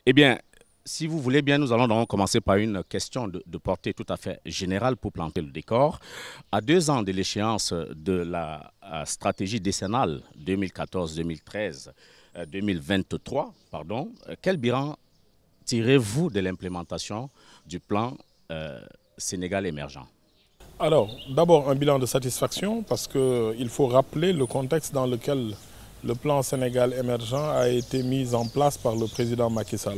Eh bien, si vous voulez bien, nous allons donc commencer par une question de portée tout à fait générale pour planter le décor. À 2 ans de l'échéance de la stratégie décennale 2014-2013, 2023, pardon, quel bilan tirez-vous de l'implémentation du plan Sénégal émergent? Alors, d'abord un bilan de satisfaction parce qu'il faut rappeler le contexte dans lequel le plan Sénégal émergent a été mis en place par le président Macky Sall.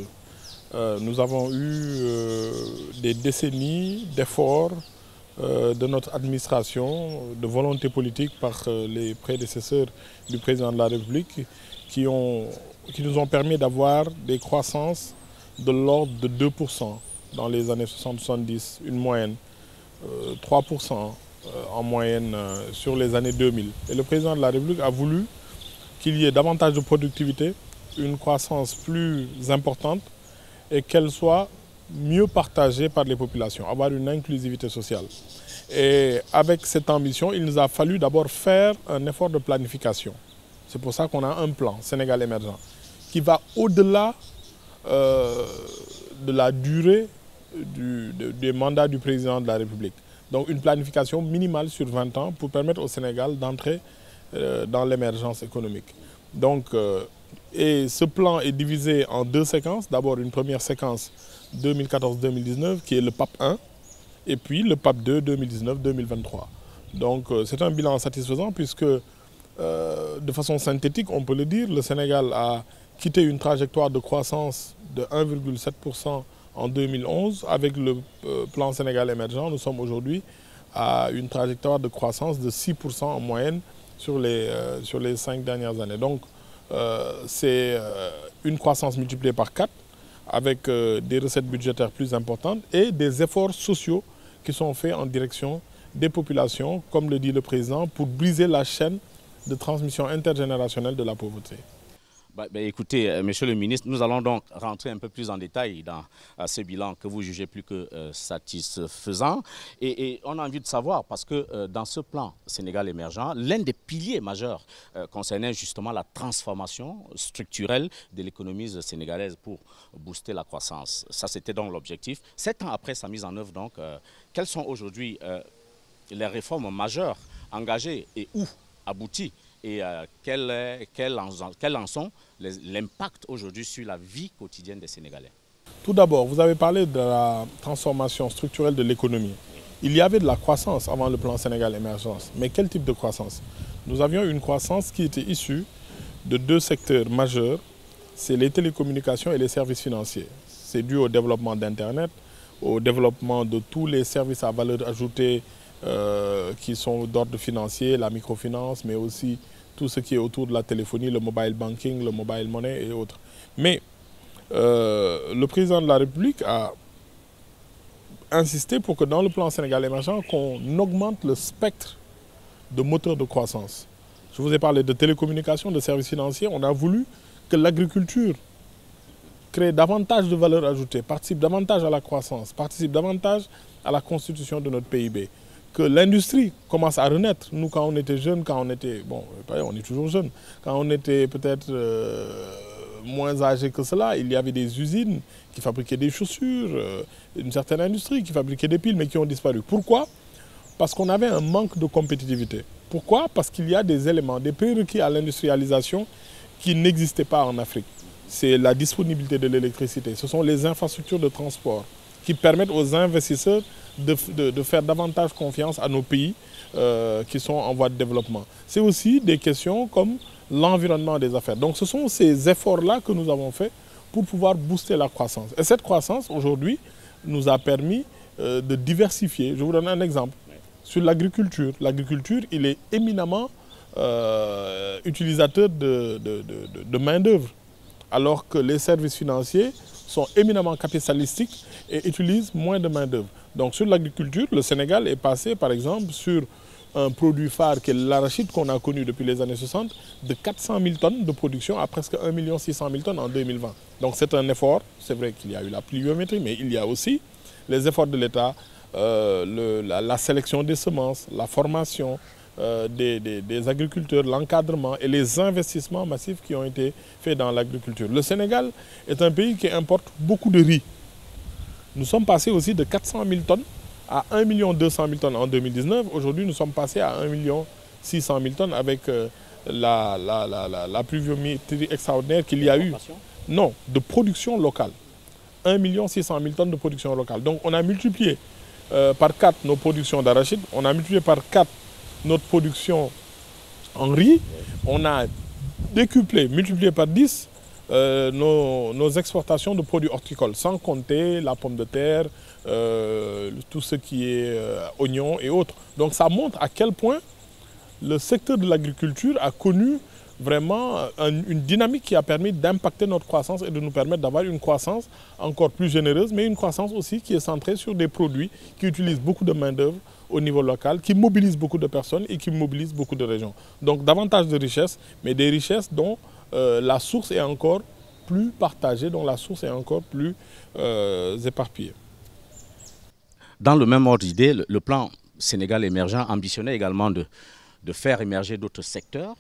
Nous avons eu des décennies d'efforts de notre administration, de volonté politique par les prédécesseurs du président de la République qui nous ont permis d'avoir des croissances de l'ordre de 2% dans les années 60-70, une moyenne. 3% en moyenne sur les années 2000. Et le président de la République a voulu qu'il y ait davantage de productivité, une croissance plus importante et qu'elle soit mieux partagée par les populations, avoir une inclusivité sociale. Et avec cette ambition, il nous a fallu d'abord faire un effort de planification. C'est pour ça qu'on a un plan Sénégal émergent qui va au-delà de la durée des mandats du président de la République. Donc une planification minimale sur 20 ans pour permettre au Sénégal d'entrer dans l'émergence économique. Et ce plan est divisé en deux séquences. D'abord une première séquence 2014-2019 qui est le PAP 1 et puis le PAP 2 2019-2023. Donc c'est un bilan satisfaisant puisque de façon synthétique, on peut le dire, le Sénégal a quitté une trajectoire de croissance de 1,7% en 2011. Avec le plan Sénégal émergent, nous sommes aujourd'hui à une trajectoire de croissance de 6% en moyenne sur les 5 dernières années. Donc c'est une croissance multipliée par 4 avec des recettes budgétaires plus importantes et des efforts sociaux qui sont faits en direction des populations, comme le dit le président, pour briser la chaîne de transmission intergénérationnelle de la pauvreté. Écoutez, monsieur le ministre, nous allons donc rentrer un peu plus en détail dans ce bilan que vous jugez plus que satisfaisant. Et on a envie de savoir, parce que dans ce plan Sénégal émergent, l'un des piliers majeurs concernait justement la transformation structurelle de l'économie sénégalaise pour booster la croissance. Ça, c'était donc l'objectif. 7 ans après sa mise en œuvre, donc, quelles sont aujourd'hui les réformes majeures engagées et où abouties? Et quels en sont l'impact aujourd'hui sur la vie quotidienne des Sénégalais? Tout d'abord, vous avez parlé de la transformation structurelle de l'économie. Il y avait de la croissance avant le plan Sénégal émergence. Mais quel type de croissance? Nous avions une croissance qui était issue de deux secteurs majeurs, c'est les télécommunications et les services financiers. C'est dû au développement d'Internet, au développement de tous les services à valeur ajoutée qui sont d'ordre financier, la microfinance, mais aussi tout ce qui est autour de la téléphonie, le mobile banking, le mobile money et autres. Mais le président de la République a insisté pour que dans le plan Sénégal émergent, qu'on augmente le spectre de moteurs de croissance. Je vous ai parlé de télécommunications, de services financiers. On a voulu que l'agriculture crée davantage de valeur ajoutée, participe davantage à la croissance, participe davantage à la constitution de notre PIB. Que l'industrie commence à renaître. Nous, quand on était jeunes, quand on était... Bon, on est toujours jeunes. Quand on était peut-être moins âgés que cela, il y avait des usines qui fabriquaient des chaussures, une certaine industrie qui fabriquait des piles, mais qui ont disparu. Pourquoi? Parce qu'on avait un manque de compétitivité. Pourquoi? Parce qu'il y a des éléments, des prérequis à l'industrialisation qui n'existaient pas en Afrique. C'est la disponibilité de l'électricité. Ce sont les infrastructures de transport qui permettent aux investisseurs de faire davantage confiance à nos pays qui sont en voie de développement. C'est aussi des questions comme l'environnement des affaires. Donc ce sont ces efforts-là que nous avons faits pour pouvoir booster la croissance. Et cette croissance, aujourd'hui, nous a permis de diversifier. Je vous donne un exemple. Sur l'agriculture, l'agriculture, il est éminemment utilisateur de main-d'œuvre, alors que les services financiers sont éminemment capitalistiques et utilisent moins de main-d'œuvre. Donc sur l'agriculture, le Sénégal est passé par exemple sur un produit phare qui est l'arachide qu'on a connu depuis les années 60, de 400 000 tonnes de production à presque 1 600 000 tonnes en 2020. Donc c'est un effort, c'est vrai qu'il y a eu la pluviométrie, mais il y a aussi les efforts de l'État, la sélection des semences, la formation, des agriculteurs, l'encadrement et les investissements massifs qui ont été faits dans l'agriculture. Le Sénégal est un pays qui importe beaucoup de riz. Nous sommes passés aussi de 400 000 tonnes à 1 200 000 tonnes en 2019. Aujourd'hui, nous sommes passés à 1 600 000 tonnes avec la pluviométrie extraordinaire qu'il y a eu. Non, de production locale. 1 600 000 tonnes de production locale. Donc on a multiplié par 4 nos productions d'arachide, on a multiplié par 4 notre production en riz, on a décuplé, multiplié par 10 nos exportations de produits horticoles, sans compter la pomme de terre, tout ce qui est oignons et autres. Donc ça montre à quel point le secteur de l'agriculture a connu vraiment une dynamique qui a permis d'impacter notre croissance et de nous permettre d'avoir une croissance encore plus généreuse, mais une croissance aussi qui est centrée sur des produits qui utilisent beaucoup de main-d'œuvre au niveau local, qui mobilisent beaucoup de personnes et qui mobilisent beaucoup de régions. Donc davantage de richesses, mais des richesses dont la source est encore plus partagée, dont la source est encore plus éparpillée. Dans le même ordre d'idée, le plan Sénégal émergent ambitionnait également de faire émerger d'autres secteurs,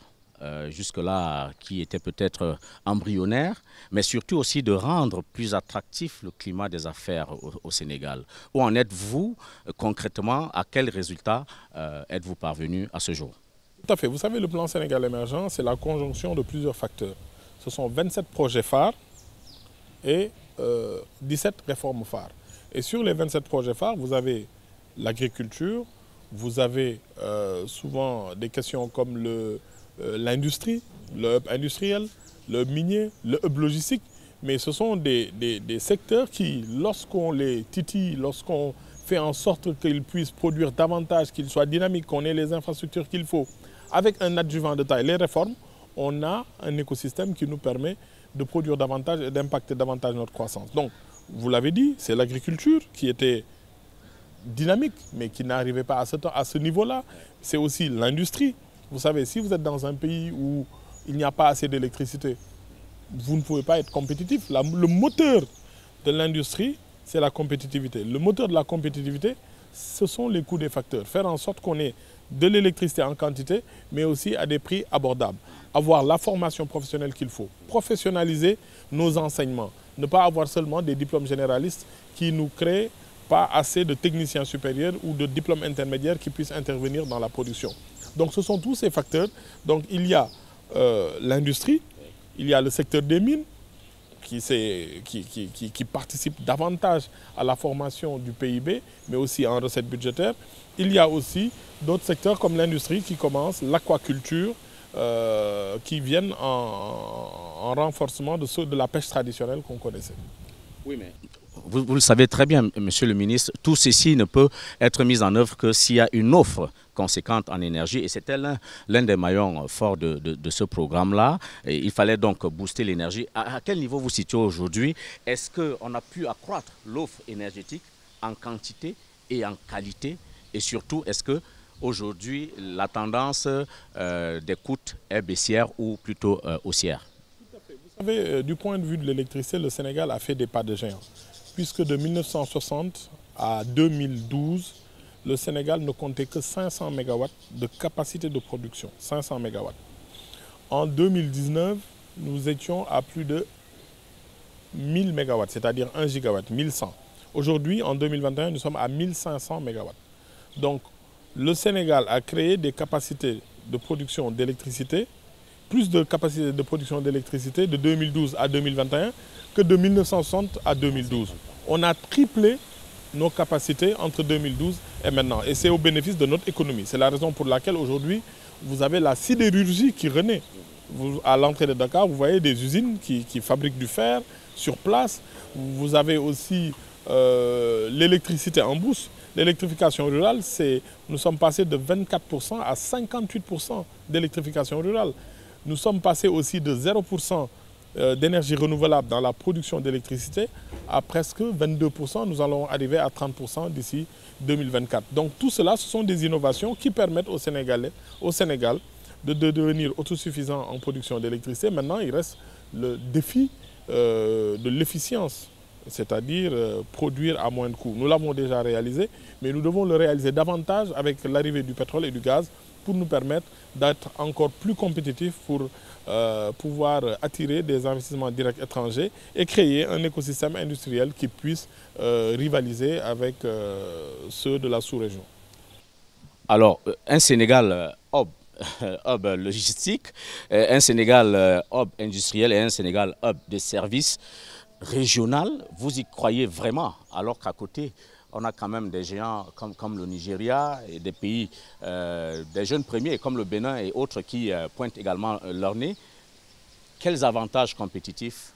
jusque-là qui étaient peut-être embryonnaires, mais surtout aussi de rendre plus attractif le climat des affaires au Sénégal. Où en êtes-vous concrètement? À quels résultats êtes-vous parvenu à ce jour? Tout à fait. Vous savez, le plan Sénégal émergent, c'est la conjonction de plusieurs facteurs. Ce sont 27 projets phares et 17 réformes phares. Et sur les 27 projets phares, vous avez l'agriculture, vous avez souvent des questions comme l'industrie, le hub industriel, le hub minier, le hub logistique. Mais ce sont des secteurs qui, lorsqu'on les titille, lorsqu'on fait en sorte qu'ils puissent produire davantage, qu'ils soient dynamiques, qu'on ait les infrastructures qu'il faut, avec un adjuvant de taille, les réformes, on a un écosystème qui nous permet de produire davantage et d'impacter davantage notre croissance. Donc, vous l'avez dit, c'est l'agriculture qui était dynamique, mais qui n'arrivait pas à ce niveau-là. C'est aussi l'industrie. Vous savez, si vous êtes dans un pays où il n'y a pas assez d'électricité, vous ne pouvez pas être compétitif. Le moteur de l'industrie, c'est la compétitivité. Le moteur de la compétitivité, ce sont les coûts des facteurs. Faire en sorte qu'on ait de l'électricité en quantité, mais aussi à des prix abordables. Avoir la formation professionnelle qu'il faut. Professionnaliser nos enseignements. Ne pas avoir seulement des diplômes généralistes qui nous créent pas assez de techniciens supérieurs ou de diplômes intermédiaires qui puissent intervenir dans la production. Donc ce sont tous ces facteurs. Donc il y a l'industrie, il y a le secteur des mines qui participe davantage à la formation du PIB, mais aussi en recettes budgétaires. Il y a aussi d'autres secteurs comme l'industrie qui commencent, l'aquaculture, qui viennent en renforcement de ceux de la pêche traditionnelle qu'on connaissait. Oui, mais vous le savez très bien, Monsieur le ministre, tout ceci ne peut être mis en œuvre que s'il y a une offre conséquente en énergie. Et c'était l'un des maillons forts de ce programme-là. Il fallait donc booster l'énergie. À quel niveau vous situez aujourd'hui? Est-ce qu'on a pu accroître l'offre énergétique en quantité et en qualité? Et surtout, est-ce qu'aujourd'hui, la tendance des coûts est baissière ou plutôt haussière? Tout à fait. Vous savez, du point de vue de l'électricité, le Sénégal a fait des pas de géant. Puisque de 1960 à 2012, le Sénégal ne comptait que 500 MW de capacité de production. 500 MW. En 2019, nous étions à plus de 1000 MW, c'est-à-dire 1 gigawatt, 1100. Aujourd'hui, en 2021, nous sommes à 1500 MW. Donc, le Sénégal a créé des capacités de production d'électricité, plus de capacités de production d'électricité de 2012 à 2021 que de 1960 à 2012. On a triplé nos capacités entre 2012 et maintenant. Et c'est au bénéfice de notre économie. C'est la raison pour laquelle aujourd'hui, vous avez la sidérurgie qui renaît. À l'entrée de Dakar, vous voyez des usines qui fabriquent du fer sur place. Vous avez aussi l'électricité en bourse. L'électrification rurale, nous sommes passés de 24% à 58% d'électrification rurale. Nous sommes passés aussi de 0% d'énergie renouvelable dans la production d'électricité à presque 22%. Nous allons arriver à 30% d'ici 2024. Donc tout cela, ce sont des innovations qui permettent au Sénégal de devenir autosuffisant en production d'électricité. Maintenant, il reste le défi de l'efficience, c'est-à-dire produire à moins de coûts. Nous l'avons déjà réalisé, mais nous devons le réaliser davantage avec l'arrivée du pétrole et du gaz pour nous permettre d'être encore plus compétitifs pour pouvoir attirer des investissements directs étrangers et créer un écosystème industriel qui puisse rivaliser avec ceux de la sous-région. Alors, un Sénégal hub logistique, un Sénégal hub industriel et un Sénégal hub de services régional, vous y croyez vraiment? Alors qu'à côté, on a quand même des géants comme le Nigeria et des pays, des jeunes premiers comme le Bénin et autres qui pointent également leur nez. Quels avantages compétitifs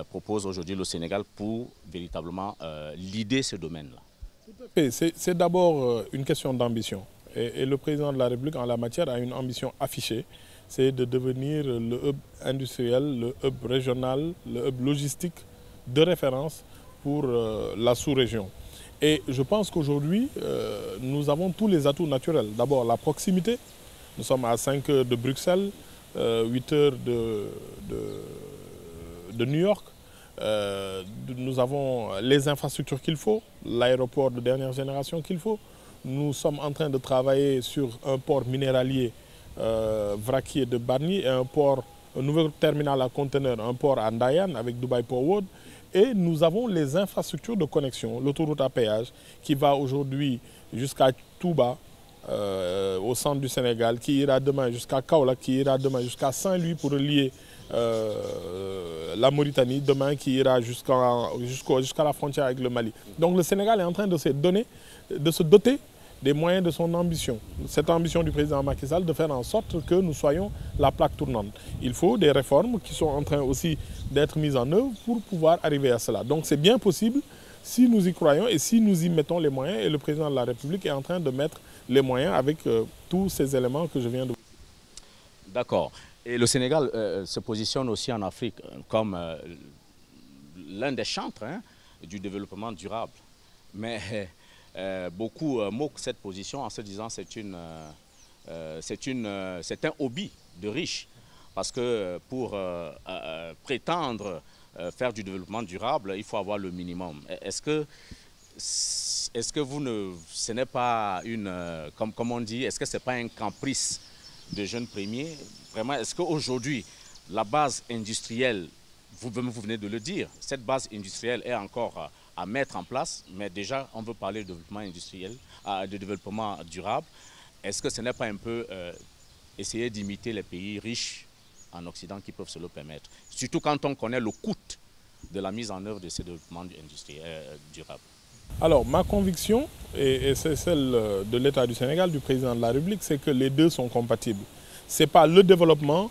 propose aujourd'hui le Sénégal pour véritablement leader ce domaine-là? Tout à fait. C'est d'abord une question d'ambition. Et le président de la République en la matière a une ambition affichée. C'est de devenir le hub industriel, le hub régional, le hub logistique de référence pour la sous-région. Et je pense qu'aujourd'hui, nous avons tous les atouts naturels. D'abord, la proximité. Nous sommes à 5 heures de Bruxelles, 8 heures de New York. Nous avons les infrastructures qu'il faut, l'aéroport de dernière génération qu'il faut. Nous sommes en train de travailler sur un port minéralier vraquier de Bargny et un nouveau terminal à conteneurs, un port à Ndayane avec Dubai Port World. Et nous avons les infrastructures de connexion, l'autoroute à péage qui va aujourd'hui jusqu'à Touba, au centre du Sénégal, qui ira demain jusqu'à Kaolack, qui ira demain jusqu'à Saint-Louis pour relier la Mauritanie, demain qui ira jusqu'à la frontière avec le Mali. Donc le Sénégal est en train de se doter des moyens de son ambition. Cette ambition du président Macky Sall de faire en sorte que nous soyons la plaque tournante. Il faut des réformes qui sont en train aussi d'être mises en œuvre pour pouvoir arriver à cela. Donc c'est bien possible si nous y croyons et si nous y mettons les moyens. Et le président de la République est en train de mettre les moyens avec tous ces éléments que je viens de vous dire. D'accord. Et le Sénégal se positionne aussi en Afrique comme l'un des chantres du développement durable. Mais beaucoup moquent cette position en se disant que c'est un hobby de riches. Parce que pour prétendre faire du développement durable, il faut avoir le minimum. Est-ce que ce n'est pas comme on dit, est-ce que ce n'est pas un caprice de jeunes premiers? Vraiment, est-ce qu'aujourd'hui, la base industrielle, vous venez de le dire, cette base industrielle est encore à mettre en place, mais déjà, on veut parler de développement industriel, de développement durable. Est-ce que ce n'est pas un peu essayer d'imiter les pays riches en Occident qui peuvent se le permettre? Surtout quand on connaît le coût de la mise en œuvre de ces développements durables. Alors, ma conviction, et c'est celle de l'État du Sénégal, du président de la République, c'est que les deux sont compatibles. Ce n'est pas le développement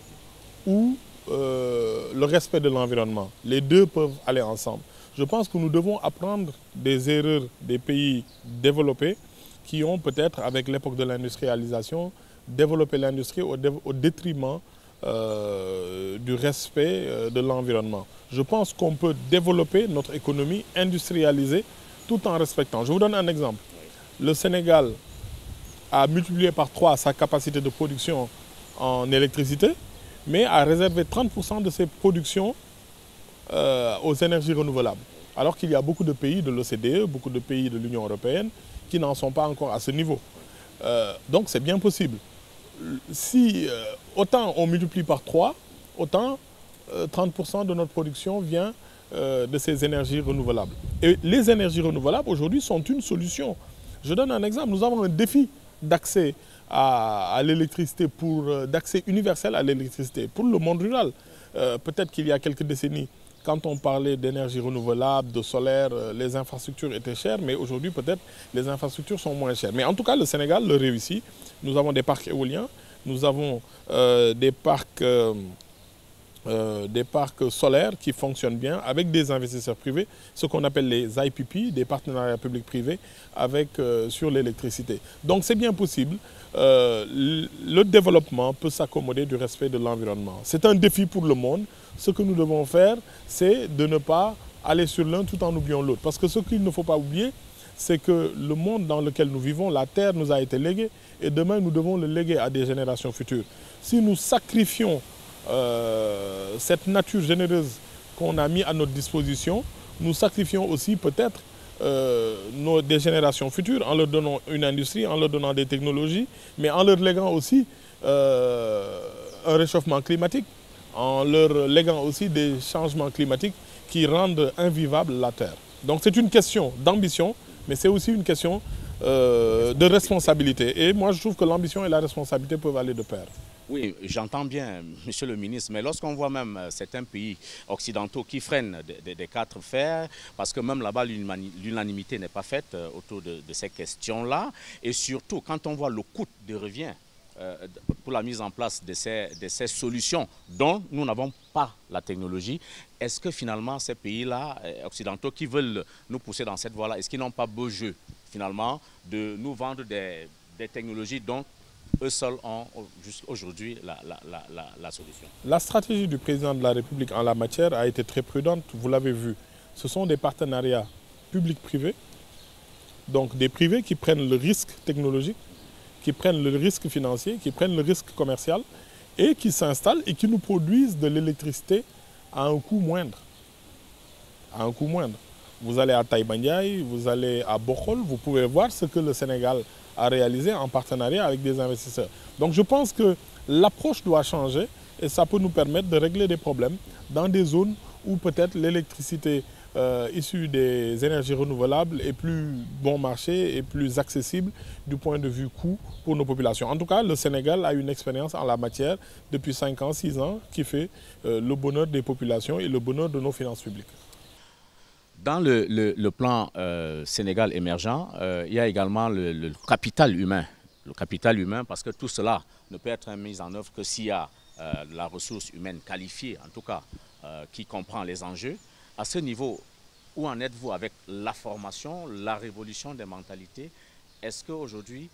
ou le respect de l'environnement. Les deux peuvent aller ensemble. Je pense que nous devons apprendre des erreurs des pays développés qui ont peut-être, avec l'époque de l'industrialisation, développé l'industrie au détriment du respect de l'environnement. Je pense qu'on peut développer notre économie industrialisée tout en respectant. Je vous donne un exemple. Le Sénégal a multiplié par 3 sa capacité de production en électricité, mais a réservé 30% de ses productions aux énergies renouvelables. Alors qu'il y a beaucoup de pays de l'OCDE, beaucoup de pays de l'Union européenne qui n'en sont pas encore à ce niveau. Donc c'est bien possible. Si autant on multiplie par 3, autant 30% de notre production vient de ces énergies renouvelables. Et les énergies renouvelables aujourd'hui sont une solution. Je donne un exemple. Nous avons un défi d'accès à l'électricité, d'accès universel à l'électricité pour le monde rural. Peut-être qu'il y a quelques décennies, quand on parlait d'énergie renouvelable, de solaire, les infrastructures étaient chères, mais aujourd'hui peut-être les infrastructures sont moins chères. Mais en tout cas, le Sénégal le réussit. Nous avons des parcs éoliens, nous avons des parcs solaires qui fonctionnent bien avec des investisseurs privés, ce qu'on appelle les IPP, des partenariats publics-privés sur l'électricité. Donc c'est bien possible. Le développement peut s'accommoder du respect de l'environnement. C'est un défi pour le monde. Ce que nous devons faire, c'est de ne pas aller sur l'un tout en oubliant l'autre. Parce que ce qu'il ne faut pas oublier, c'est que le monde dans lequel nous vivons, la Terre nous a été léguée et demain nous devons le léguer à des générations futures. Si nous sacrifions cette nature généreuse qu'on a mis à notre disposition, nous sacrifions aussi peut-être des générations futures, en leur donnant une industrie, en leur donnant des technologies, mais en leur léguant aussi un réchauffement climatique, en leur léguant aussi des changements climatiques qui rendent invivable la Terre. Donc c'est une question d'ambition, mais c'est aussi une question de responsabilité. Et moi je trouve que l'ambition et la responsabilité peuvent aller de pair. Oui, j'entends bien, monsieur le ministre, mais lorsqu'on voit même certains pays occidentaux qui freinent des quatre fers, parce que même là-bas, l'unanimité n'est pas faite autour de ces questions-là, et surtout quand on voit le coût de revient pour la mise en place de ces solutions dont nous n'avons pas la technologie, est-ce que finalement ces pays-là occidentaux qui veulent nous pousser dans cette voie-là, est-ce qu'ils n'ont pas beau jeu finalement de nous vendre des technologies dont eux seuls ont aujourd'hui la solution? La stratégie du président de la République en la matière a été très prudente, vous l'avez vu. Ce sont des partenariats publics-privés, donc des privés qui prennent le risque technologique, qui prennent le risque financier, qui prennent le risque commercial et qui s'installent et qui nous produisent de l'électricité à un coût moindre. À un coût moindre. Vous allez à Taïbandiaï, vous allez à Bokhol, vous pouvez voir ce que le Sénégal a réalisé en partenariat avec des investisseurs. Donc je pense que l'approche doit changer et ça peut nous permettre de régler des problèmes dans des zones où peut-être l'électricité issue des énergies renouvelables est plus bon marché et plus accessible du point de vue coût pour nos populations. En tout cas, le Sénégal a une expérience en la matière depuis 5 ans, 6 ans qui fait le bonheur des populations et le bonheur de nos finances publiques. Dans le plan Sénégal émergent, il y a également le capital humain. Le capital humain, parce que tout cela ne peut être mis en œuvre que s'il y a la ressource humaine qualifiée, en tout cas, qui comprend les enjeux. À ce niveau, où en êtes-vous avec la formation, la révolution des mentalités? Est-ce qu'aujourd'hui,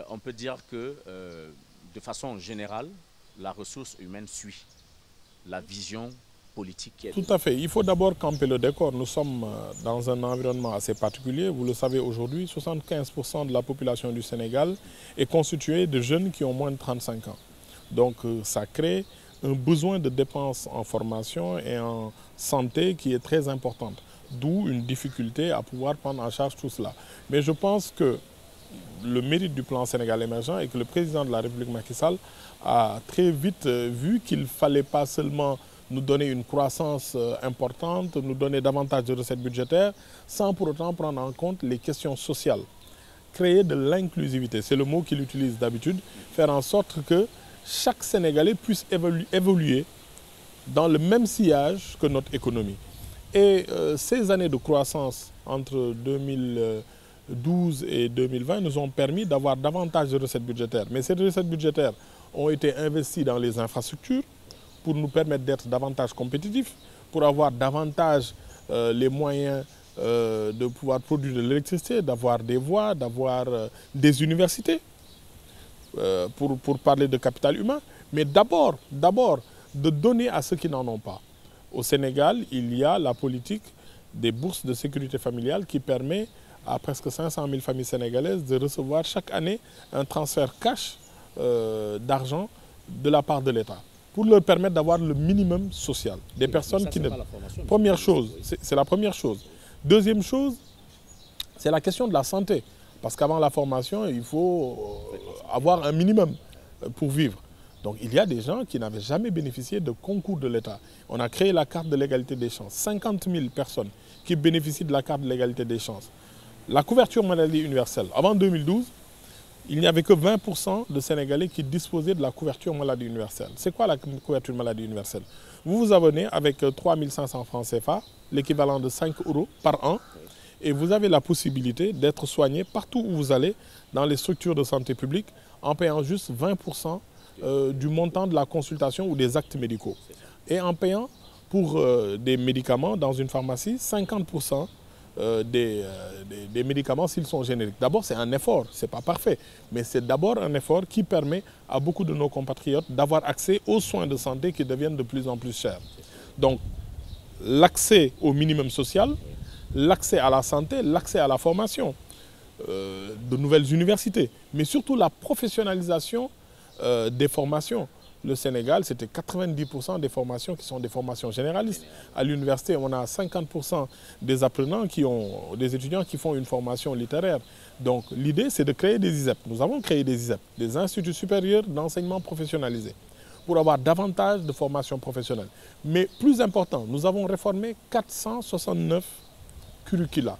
on peut dire que, de façon générale, la ressource humaine suit la vision politique qui est... Tout à fait. Il faut d'abord camper le décor. Nous sommes dans un environnement assez particulier. Vous le savez aujourd'hui, 75% de la population du Sénégal est constituée de jeunes qui ont moins de 35 ans. Donc ça crée un besoin de dépenses en formation et en santé qui est très importante. D'où une difficulté à pouvoir prendre en charge tout cela. Mais je pense que le mérite du plan Sénégal émergent est que le président de la République Macky Sall a très vite vu qu'il ne fallait pas seulement nous donner une croissance importante, nous donner davantage de recettes budgétaires, sans pour autant prendre en compte les questions sociales. Créer de l'inclusivité, c'est le mot qu'il utilise d'habitude, faire en sorte que chaque Sénégalais puisse évoluer dans le même sillage que notre économie. Et ces années de croissance entre 2012 et 2020 nous ont permis d'avoir davantage de recettes budgétaires. Mais ces recettes budgétaires ont été investies dans les infrastructures pour nous permettre d'être davantage compétitifs, pour avoir davantage les moyens de pouvoir produire de l'électricité, d'avoir des voies, d'avoir des universités, pour parler de capital humain. Mais d'abord, de donner à ceux qui n'en ont pas. Au Sénégal, il y a la politique des bourses de sécurité familiale qui permet à presque 500 000 familles sénégalaises de recevoir chaque année un transfert cash d'argent de la part de l'État, pour leur permettre d'avoir le minimum social. Des personnes qui ne... Première chose, c'est la première chose. Deuxième chose, c'est la question de la santé. Parce qu'avant la formation, il faut avoir un minimum pour vivre. Donc il y a des gens qui n'avaient jamais bénéficié de concours de l'État. On a créé la carte de l'égalité des chances. 50 000 personnes qui bénéficient de la carte de l'égalité des chances. La couverture maladie universelle. Avant 2012, il n'y avait que 20% de Sénégalais qui disposaient de la couverture maladie universelle. C'est quoi la couverture maladie universelle? Vous vous abonnez avec 3 500 francs CFA, l'équivalent de 5 € par an, et vous avez la possibilité d'être soigné partout où vous allez, dans les structures de santé publique, en payant juste 20% du montant de la consultation ou des actes médicaux. Et en payant pour des médicaments dans une pharmacie, 50% des médicaments s'ils sont génériques. D'abord, c'est un effort, ce n'est pas parfait, mais c'est d'abord un effort qui permet à beaucoup de nos compatriotes d'avoir accès aux soins de santé qui deviennent de plus en plus chers. Donc, l'accès au minimum social, l'accès à la santé, l'accès à la formation, de nouvelles universités, mais surtout la professionnalisation des formations. le Sénégal, c'était 90% des formations qui sont des formations généralistes. À l'université, on a 50% des apprenants des étudiants qui font une formation littéraire. Donc l'idée, c'est de créer des ISEP. Nous avons créé des ISEP, des instituts supérieurs d'enseignement professionnalisé, pour avoir davantage de formations professionnelles. Mais plus important, nous avons réformé 469 curricula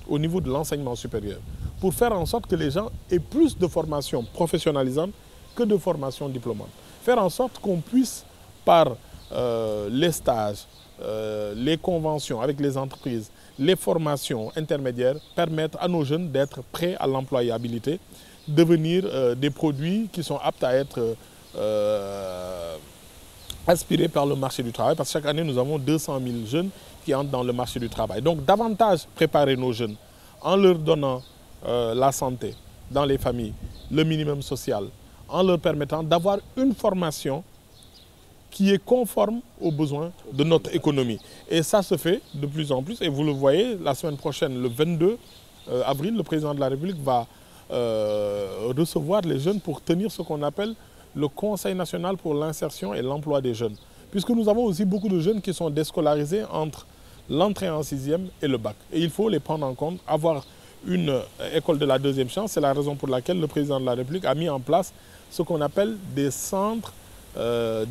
au niveau de l'enseignement supérieur, pour faire en sorte que les gens aient plus de formations professionnalisantes que de formations diplômantes. Faire en sorte qu'on puisse, par les stages, les conventions avec les entreprises, les formations intermédiaires, permettre à nos jeunes d'être prêts à l'employabilité, devenir des produits qui sont aptes à être aspirés par le marché du travail. Parce que chaque année, nous avons 200 000 jeunes qui entrent dans le marché du travail. Donc, davantage préparer nos jeunes en leur donnant la santé dans les familles, le minimum social, en leur permettant d'avoir une formation qui est conforme aux besoins de notre économie. Et ça se fait de plus en plus. Et vous le voyez, la semaine prochaine, le 22 avril, le président de la République va recevoir les jeunes pour tenir ce qu'on appelle le Conseil national pour l'insertion et l'emploi des jeunes. Puisque nous avons aussi beaucoup de jeunes qui sont déscolarisés entre l'entrée en 6e et le bac. Et il faut les prendre en compte, avoir une école de la deuxième chance. C'est la raison pour laquelle le président de la République a mis en place ce qu'on appelle des centres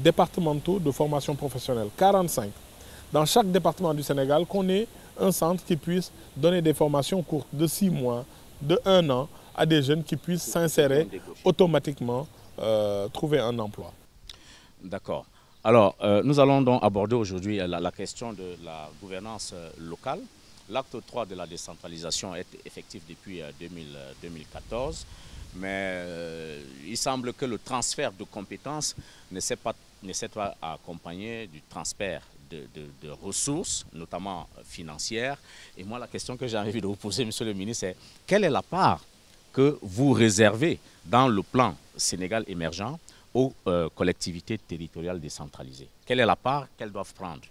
départementaux de formation professionnelle, 45. Dans chaque département du Sénégal, qu'on ait un centre qui puisse donner des formations courtes de 6 mois, de 1 an, à des jeunes qui puissent s'insérer automatiquement, trouver un emploi. D'accord. Alors, nous allons donc aborder aujourd'hui la question de la gouvernance locale. L'acte 3 de la décentralisation est effectif depuis 2014. Mais il semble que le transfert de compétences ne s'est pas accompagné du transfert de ressources, notamment financières. Et moi, la question que j'ai envie de vous poser, Monsieur le ministre, c'est quelle est la part que vous réservez dans le plan Sénégal émergent aux collectivités territoriales décentralisées? Quelle est la part qu'elles doivent prendre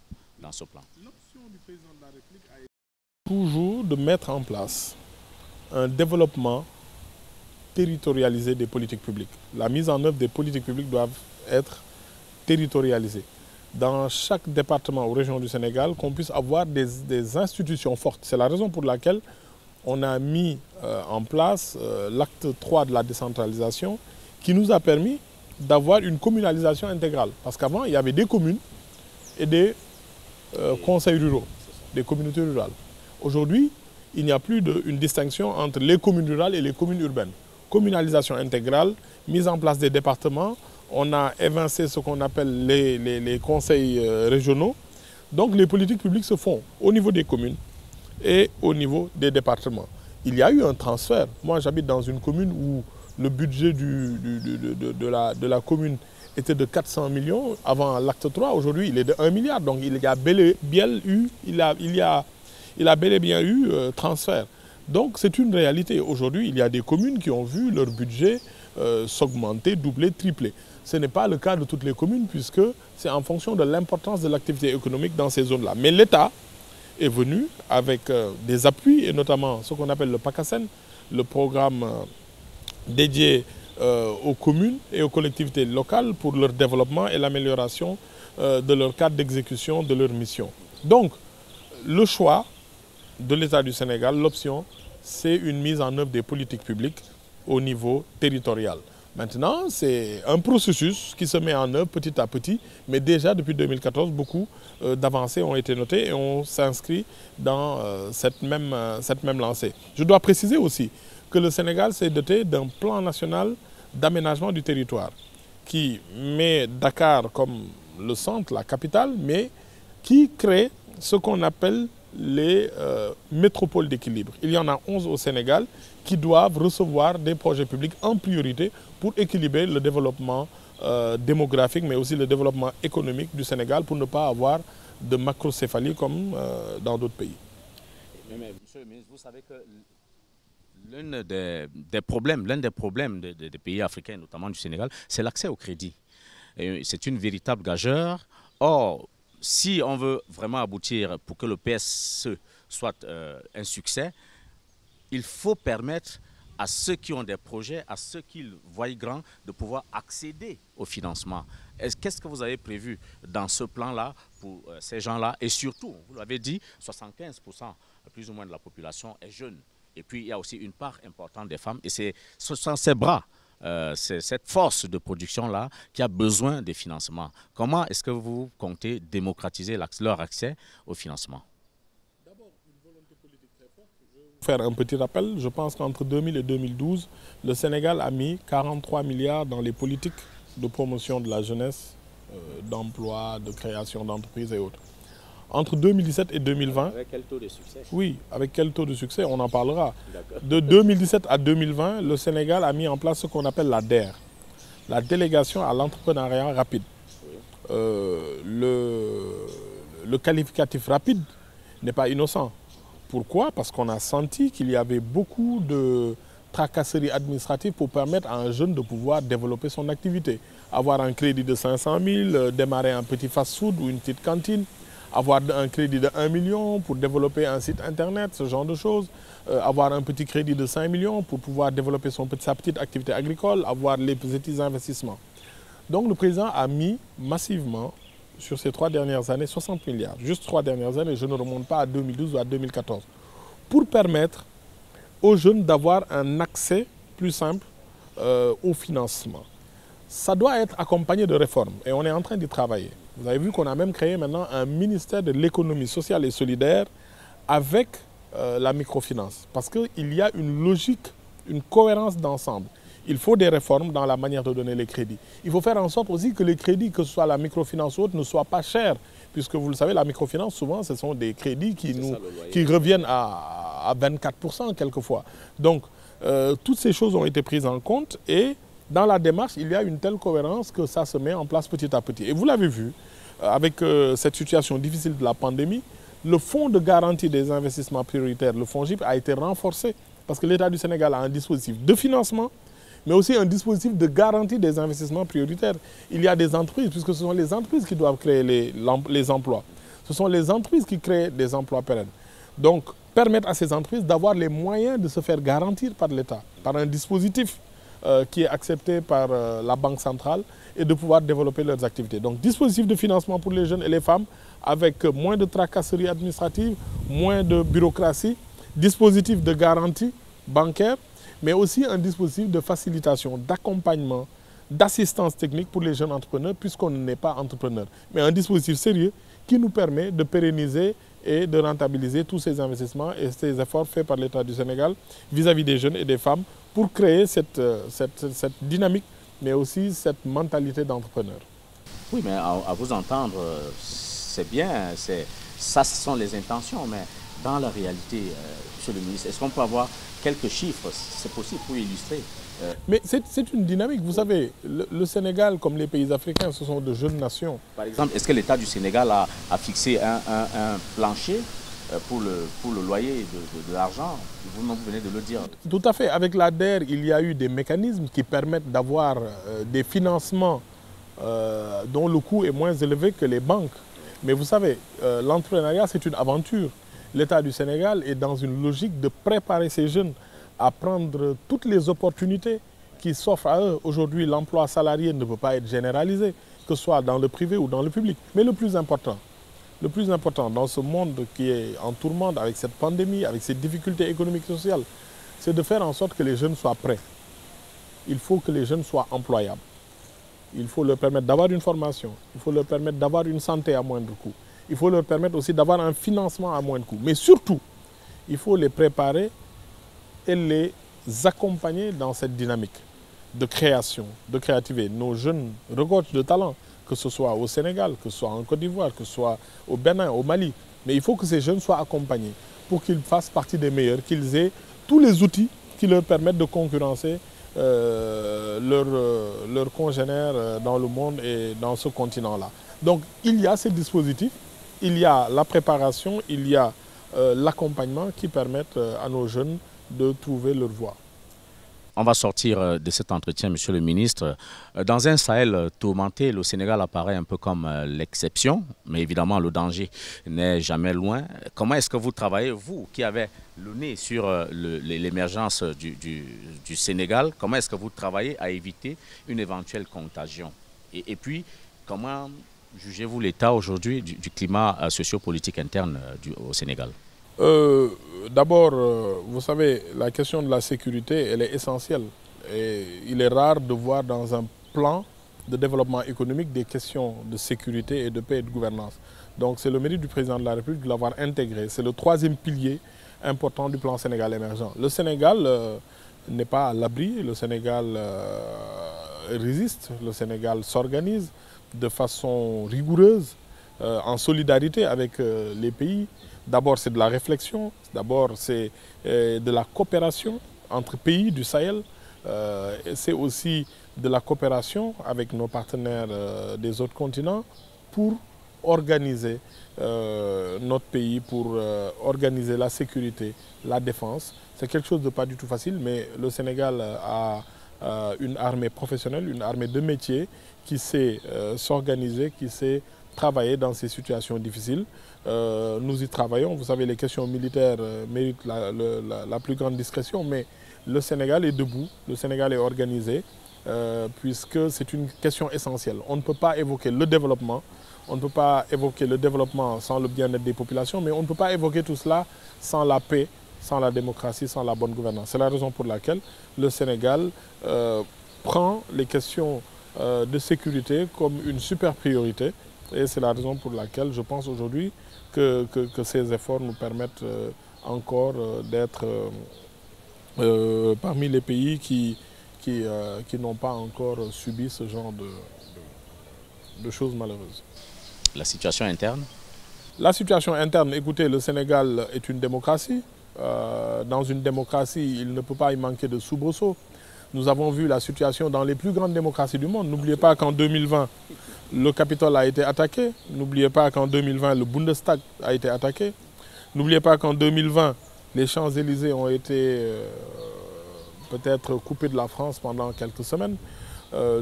dans ce plan? L'option du président de la République a été toujours de mettre en place un développement territorialisée des politiques publiques. La mise en œuvre des politiques publiques doivent être territorialisées. Dans chaque département ou région du Sénégal, qu'on puisse avoir des institutions fortes. C'est la raison pour laquelle on a mis en place l'acte 3 de la décentralisation qui nous a permis d'avoir une communalisation intégrale. Parce qu'avant, il y avait des communes et des conseils ruraux, des communautés rurales. Aujourd'hui, il n'y a plus une distinction entre les communes rurales et les communes urbaines. Communalisation intégrale, mise en place des départements, on a évincé ce qu'on appelle les conseils régionaux. Donc les politiques publiques se font au niveau des communes et au niveau des départements. Il y a eu un transfert. Moi, j'habite dans une commune où le budget de la commune était de 400 millions avant l'acte 3. Aujourd'hui, il est de 1 milliard. Donc il y a bel et bien eu transfert. Donc c'est une réalité. Aujourd'hui, il y a des communes qui ont vu leur budget s'augmenter, doubler, tripler. Ce n'est pas le cas de toutes les communes puisque c'est en fonction de l'importance de l'activité économique dans ces zones-là. Mais l'État est venu avec des appuis et notamment ce qu'on appelle le PACASEN, le programme dédié aux communes et aux collectivités locales pour leur développement et l'amélioration de leur cadre d'exécution de leur mission. Donc, le choix de l'État du Sénégal, l'option, c'est une mise en œuvre des politiques publiques au niveau territorial. Maintenant, c'est un processus qui se met en œuvre petit à petit, mais déjà depuis 2014, beaucoup d'avancées ont été notées et on s'inscrit dans cette même lancée. Je dois préciser aussi que le Sénégal s'est doté d'un plan national d'aménagement du territoire qui met Dakar comme le centre, la capitale, mais qui crée ce qu'on appelle les métropoles d'équilibre. Il y en a 11 au Sénégal qui doivent recevoir des projets publics en priorité pour équilibrer le développement démographique, mais aussi le développement économique du Sénégal pour ne pas avoir de macrocéphalie comme dans d'autres pays. Mais, Monsieur le ministre, vous savez que l'un des problèmes des pays africains, notamment du Sénégal, c'est l'accès au crédit. C'est une véritable gageure. Or, si on veut vraiment aboutir pour que le PSE soit un succès, il faut permettre à ceux qui ont des projets, à ceux qui voient grand, de pouvoir accéder au financement. Qu'est-ce que vous avez prévu dans ce plan-là pour ces gens-là? Et surtout, vous l'avez dit, 75% plus ou moins de la population est jeune. Et puis, il y a aussi une part importante des femmes. Et ce sont ces bras, c'est cette force de production-là qui a besoin des financements. Comment est-ce que vous comptez démocratiser leur accès au financement? Faire un petit rappel, je pense qu'entre 2000 et 2012, le Sénégal a mis 43 milliards dans les politiques de promotion de la jeunesse, d'emploi, de création d'entreprises et autres. Entre 2017 et 2020... Avec quel taux de succès? Oui, avec quel taux de succès, on en parlera. De 2017 à 2020, le Sénégal a mis en place ce qu'on appelle la DER, la délégation à l'entrepreneuriat rapide. Oui. Le qualificatif rapide n'est pas innocent. Pourquoi? Parce qu'on a senti qu'il y avait beaucoup de tracasseries administratives pour permettre à un jeune de pouvoir développer son activité. Avoir un crédit de 500 000, démarrer un petit fast-food ou une petite cantine, avoir un crédit de 1 million pour développer un site internet, ce genre de choses, avoir un petit crédit de 5 millions pour pouvoir développer sa petite activité agricole, avoir les petits investissements. Donc le président a mis massivement, sur ces 3 dernières années, 60 milliards. Juste 3 dernières années, je ne remonte pas à 2012 ou à 2014. Pour permettre aux jeunes d'avoir un accès plus simple au financement. Ça doit être accompagné de réformes et on est en train d'y travailler. Vous avez vu qu'on a même créé maintenant un ministère de l'économie sociale et solidaire avec la microfinance. Parce qu'il y a une logique, une cohérence d'ensemble. Il faut des réformes dans la manière de donner les crédits. Il faut faire en sorte aussi que les crédits, que ce soit la microfinance ou autre, ne soient pas chers. Puisque vous le savez, la microfinance, souvent, ce sont des crédits qui reviennent à 24% quelquefois. Donc, toutes ces choses ont été prises en compte et dans la démarche, il y a une telle cohérence que ça se met en place petit à petit. Et vous l'avez vu, avec cette situation difficile de la pandémie, le fonds de garantie des investissements prioritaires, le FONGIP, a été renforcé parce que l'État du Sénégal a un dispositif de financement, mais aussi un dispositif de garantie des investissements prioritaires. Il y a des entreprises, puisque ce sont les entreprises qui doivent créer les emplois. Ce sont les entreprises qui créent des emplois pérennes. Donc, permettre à ces entreprises d'avoir les moyens de se faire garantir par l'État, par un dispositif qui est accepté par la Banque centrale et de pouvoir développer leurs activités. Donc, dispositif de financement pour les jeunes et les femmes avec moins de tracasseries administratives, moins de bureaucratie, dispositif de garantie bancaire, mais aussi un dispositif de facilitation, d'accompagnement, d'assistance technique pour les jeunes entrepreneurs puisqu'on n'est pas entrepreneur. Mais un dispositif sérieux qui nous permet de pérenniser et de rentabiliser tous ces investissements et ces efforts faits par l'État du Sénégal vis-à-vis des jeunes et des femmes pour créer cette dynamique, mais aussi cette mentalité d'entrepreneur. Oui, mais à vous entendre, c'est bien, ça ce sont les intentions, mais dans la réalité, Monsieur le ministre, est-ce qu'on peut avoir quelques chiffres, c'est possible, pour illustrer? Mais c'est une dynamique. Vous savez, le Sénégal, comme les pays africains, ce sont de jeunes nations. Par exemple, est-ce que l'État du Sénégal a fixé un plancher pour le loyer de l'argent? Vous venez de le dire. Tout à fait. Avec la DER, il y a eu des mécanismes qui permettent d'avoir des financements dont le coût est moins élevé que les banques. Mais vous savez, l'entrepreneuriat, c'est une aventure. L'État du Sénégal est dans une logique de préparer ces jeunes à prendre toutes les opportunités qui s'offrent à eux. Aujourd'hui, l'emploi salarié ne peut pas être généralisé, que ce soit dans le privé ou dans le public. Mais le plus important dans ce monde qui est en tourmente avec cette pandémie, avec ces difficultés économiques et sociales, c'est de faire en sorte que les jeunes soient prêts. Il faut que les jeunes soient employables. Il faut leur permettre d'avoir une formation. Il faut leur permettre d'avoir une santé à moindre coût. Il faut leur permettre aussi d'avoir un financement à moindre coût. Mais surtout, il faut les préparer et les accompagner dans cette dynamique de création, de créativité. Nos jeunes regorgent de talent, que ce soit au Sénégal, que ce soit en Côte d'Ivoire, que ce soit au Bénin, au Mali. Mais il faut que ces jeunes soient accompagnés pour qu'ils fassent partie des meilleurs, qu'ils aient tous les outils qui leur permettent de concurrencer leurs congénères dans le monde et dans ce continent-là. Donc il y a ces dispositifs, il y a la préparation, il y a l'accompagnement qui permettent à nos jeunes de trouver leur voie. on va sortir de cet entretien, Monsieur le ministre. Dans un Sahel tourmenté, le Sénégal apparaît un peu comme l'exception, mais évidemment, le danger n'est jamais loin. Comment est-ce que vous travaillez, vous qui avez le nez sur l'émergence du Sénégal, comment est-ce que vous travaillez à éviter une éventuelle contagion? Et puis, comment jugez-vous l'état aujourd'hui du climat sociopolitique interne au Sénégal? D'abord, vous savez, la question de la sécurité, elle est essentielle. Et il est rare de voir dans un plan de développement économique des questions de sécurité et de paix et de gouvernance. Donc c'est le mérite du président de la République de l'avoir intégré. C'est le troisième pilier important du plan Sénégal émergent. Le Sénégal n'est pas à l'abri, le Sénégal résiste, le Sénégal s'organise de façon rigoureuse, en solidarité avec les pays. D'abord, c'est de la réflexion, d'abord, c'est de la coopération entre pays du Sahel. C'est aussi de la coopération avec nos partenaires des autres continents pour organiser notre pays, pour organiser la sécurité, la défense. C'est quelque chose de pas du tout facile, mais le Sénégal a une armée professionnelle, une armée de métier qui sait s'organiser, qui sait travailler dans ces situations difficiles. Nous y travaillons. Vous savez, les questions militaires méritent la plus grande discrétion, mais le Sénégal est debout, le Sénégal est organisé, puisque c'est une question essentielle. On ne peut pas évoquer le développement, on ne peut pas évoquer le développement sans le bien-être des populations, mais on ne peut pas évoquer tout cela sans la paix, sans la démocratie, sans la bonne gouvernance. C'est la raison pour laquelle le Sénégal prend les questions de sécurité comme une super priorité. Et c'est la raison pour laquelle je pense aujourd'hui que ces efforts nous permettent encore d'être parmi les pays qui n'ont pas encore subi ce genre de choses malheureuses. La situation interne? La situation interne, écoutez, le Sénégal est une démocratie. Dans une démocratie, il ne peut pas y manquer de soubresauts. Nous avons vu la situation dans les plus grandes démocraties du monde. N'oubliez pas qu'en 2020, le Capitole a été attaqué. N'oubliez pas qu'en 2020, le Bundestag a été attaqué. N'oubliez pas qu'en 2020, les Champs-Élysées ont été peut-être coupés de la France pendant quelques semaines.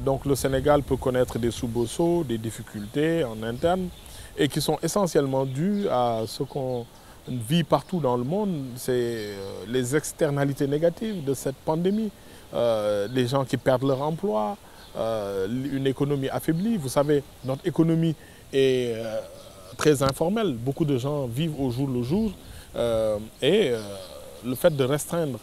Donc le Sénégal peut connaître des soubresauts, des difficultés en interne, et qui sont essentiellement dues à ce qu'on vit partout dans le monde. C'est les externalités négatives de cette pandémie. Les gens qui perdent leur emploi, une économie affaiblie. Vous savez, notre économie est très informelle. Beaucoup de gens vivent au jour le jour. Et le fait de restreindre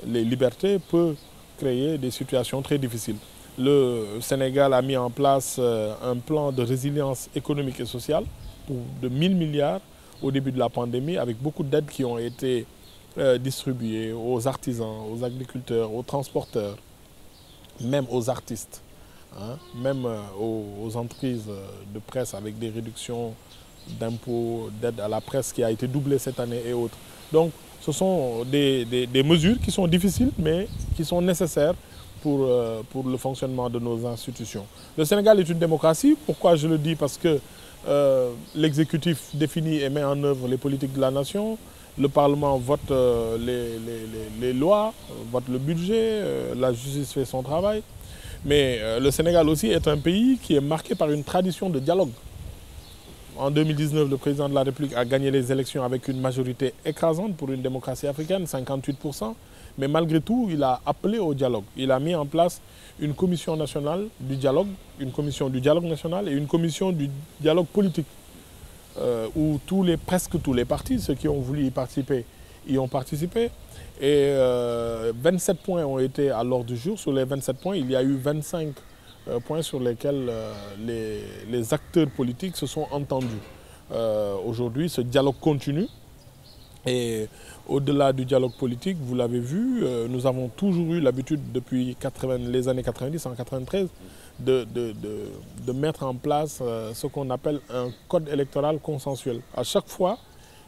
les libertés peut créer des situations très difficiles. Le Sénégal a mis en place un plan de résilience économique et sociale de 1000 milliards au début de la pandémie, avec beaucoup d'aides qui ont été distribuées aux artisans, aux agriculteurs, aux transporteurs, même aux artistes, hein, même aux entreprises de presse avec des réductions d'impôts, d'aide à la presse qui a été doublée cette année et autres. Donc ce sont des mesures qui sont difficiles mais qui sont nécessaires pour le fonctionnement de nos institutions. Le Sénégal est une démocratie. Pourquoi je le dis? Parce que l'exécutif définit et met en œuvre les politiques de la nation. Le Parlement vote les lois, vote le budget, la justice fait son travail. Mais le Sénégal aussi est un pays qui est marqué par une tradition de dialogue. En 2019, le président de la République a gagné les élections avec une majorité écrasante pour une démocratie africaine, 58%. Mais malgré tout, il a appelé au dialogue. Il a mis en place une commission nationale du dialogue, une commission du dialogue national et une commission du dialogue politique, où presque tous les partis, ceux qui ont voulu y participer, y ont participé. Et 27 points ont été à l'ordre du jour. Sur les 27 points, il y a eu 25 points sur lesquels les acteurs politiques se sont entendus. Aujourd'hui, ce dialogue continue. Et au-delà du dialogue politique, vous l'avez vu, nous avons toujours eu l'habitude depuis les années 90, en 93, de mettre en place ce qu'on appelle un code électoral consensuel. À chaque fois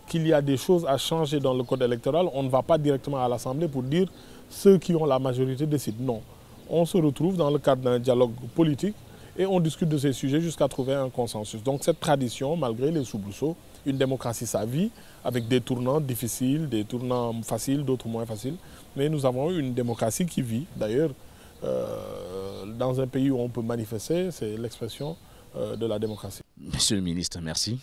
qu'il y a des choses à changer dans le code électoral, on ne va pas directement à l'Assemblée pour dire ceux qui ont la majorité décident. Non. On se retrouve dans le cadre d'un dialogue politique et on discute de ces sujets jusqu'à trouver un consensus. Donc cette tradition, malgré les soubresauts, une démocratie ça vit avec des tournants difficiles, des tournants faciles, d'autres moins faciles. Mais nous avons une démocratie qui vit. D'ailleurs, dans un pays où on peut manifester, c'est l'expression de la démocratie. Monsieur le ministre, merci.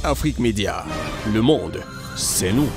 Afrique Média, le monde, c'est nous.